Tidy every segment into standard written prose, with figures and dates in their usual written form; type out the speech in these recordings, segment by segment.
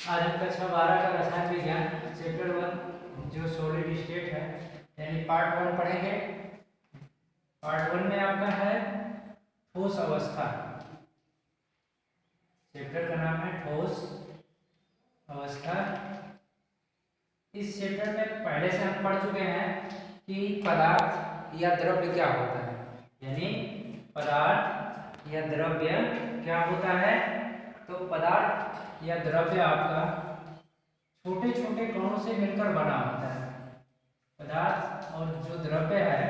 आज हम कक्षा 12 का रसायन विज्ञान चैप्टर 1 जो सॉलिड स्टेट है यानी पार्ट 1 पढ़ेंगे। पार्ट 1 में आपका है ठोस अवस्था। चैप्टर का नाम है ठोस अवस्था। इस चैप्टर में पहले से हम पढ़ चुके हैं कि पदार्थ या द्रव्य क्या होता है, यानी पदार्थ या द्रव्य क्या होता है। तो पदार्थ या द्रव्य आपका छोटे छोटे कणों से मिलकर बना होता है। पदार्थ और जो द्रव्य है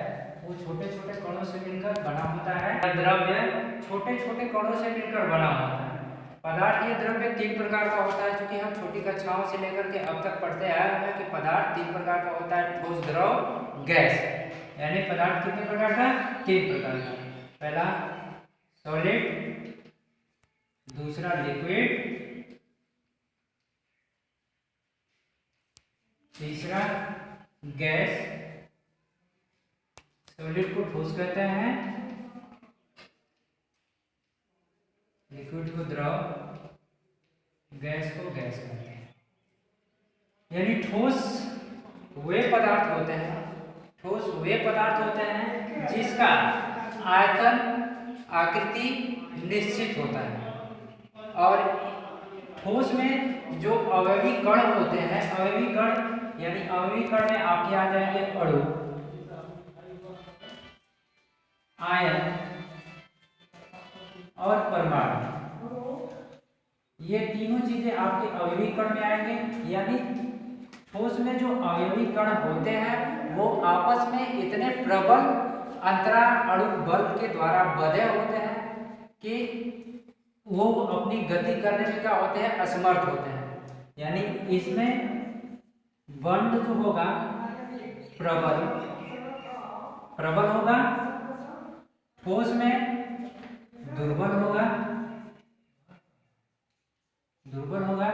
वो छोटे छोटे कणों से मिलकर बना होता है। द्रव्य छोटे छोटे कणों से मिलकर बना होता है। पदार्थ या द्रव्य तीन प्रकार का होता है, क्योंकि हम छोटी कक्षाओं से लेकर के अब तक पढ़ते आए हैं कि पदार्थ तीन प्रकार का होता है, ठोस, द्रव, गैस। यानी पदार्थ कितने प्रकार का? तीन प्रकार का। पहला सॉलिड, दूसरा लिक्विड, तीसरा गैस। सॉलिड को ठोस कहते हैं, लिक्विड को द्रव, गैस को गैस कहते हैं। यानी ठोस वे पदार्थ होते हैं, ठोस वे पदार्थ होते हैं जिसका आयतन, आकृति निश्चित होता है। और ठोस में जो अवयवी कण होते हैं, अवयवी कण यानी अवयवी कण में आपके आ जाएंगे अणु, आयन और परमाणु। ये तीनों चीजें आपके अवयवी कण में आएंगे। यानी ठोस में जो अवयवी कण होते हैं वो आपस में इतने प्रबल अंतराल अणु बल के द्वारा बंधे होते हैं कि वो अपनी गति करने में क्या होते हैं? असमर्थ होते हैं। यानी इसमें बंध जो होगा प्रबल प्रबल होगा, ठोस में दुर्बल होगा, दुर्बल होगा।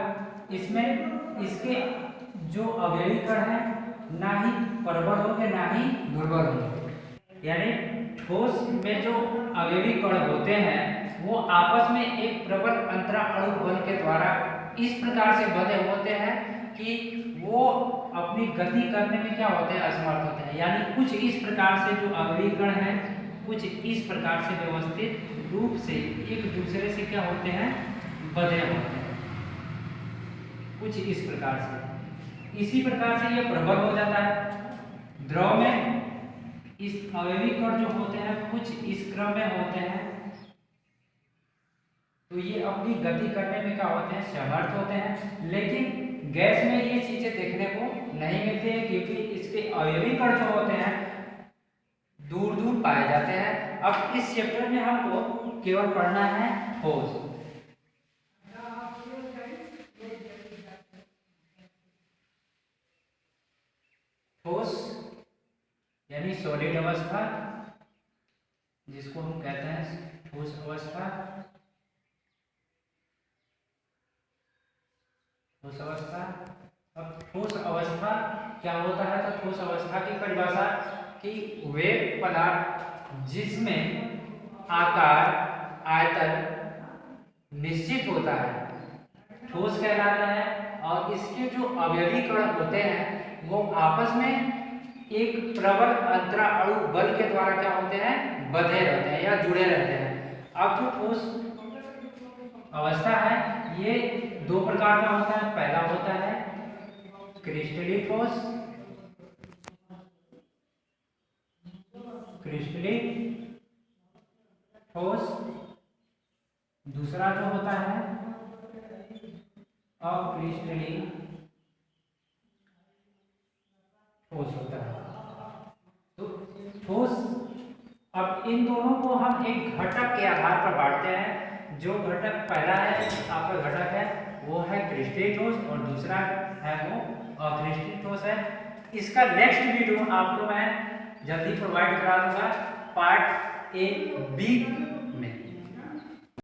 इसमें इसके जो अवयवी कण है ना ही प्रबल होंगे ना ही दुर्बल होंगे। यानी ठोस में जो अवयवी कण होते हैं वो आपस में एक प्रबल अंतराल अणु बल के द्वारा इस प्रकार से बंधे होते हैं कि वो अपनी गति करने में क्या होते हैं? असमर्थ होते हैं। यानी कुछ इस प्रकार से जो अवयवी कण हैं कुछ इस प्रकार से व्यवस्थित रूप से एक दूसरे से क्या होते हैं? बंधे होते हैं, कुछ इस प्रकार से। इसी प्रकार से ये प्रबल हो जाता है। द्रव में इस अवयवी कण जो होते हैं कुछ इस क्रम में होते हैं, तो ये अपनी गति करने में क्या होते हैं? समर्थ होते हैं। लेकिन गैस में ये चीजें देखने को नहीं मिलती है, क्योंकि इसके अवयवी कण जो होते हैं दूर दूर पाए जाते हैं। अब इस चैप्टर में हमको केवल पढ़ना है ठोस। ठोस यानी सॉलिड अवस्था, जिसको हम कहते हैं ठोस अवस्था। ठोस अवस्था। अब ठोस अवस्था क्या होता है? तो ठोस अवस्था की परिभाषा कि वे पदार्थ जिसमें आकार, आयतन निश्चित होता है ठोस कहलाता है, और इसके जो अवयवी कण होते हैं वो आपस में एक प्रबल अंतराल अणु बल के द्वारा क्या होते हैं? बंधे रहते हैं या जुड़े रहते हैं। अब जो ठोस अवस्था है ये दो प्रकार का होता है। पहला होता है क्रिस्टलीय ठोस, क्रिस्टलीय ठोस। दूसरा जो होता है अक्रिस्टलीय ठोस होता है। तो ठोस, अब इन दोनों को हम एक घटक के आधार पर बांटते हैं। जो घटक पहला है आपका घटक है वो है क्रिस्टलीय ठोस, और दूसरा है वो अक्रिस्टलीय ठोस है। इसका नेक्स्ट वीडियो आपको मैं जल्दी प्रोवाइड करा दूंगा। Part A B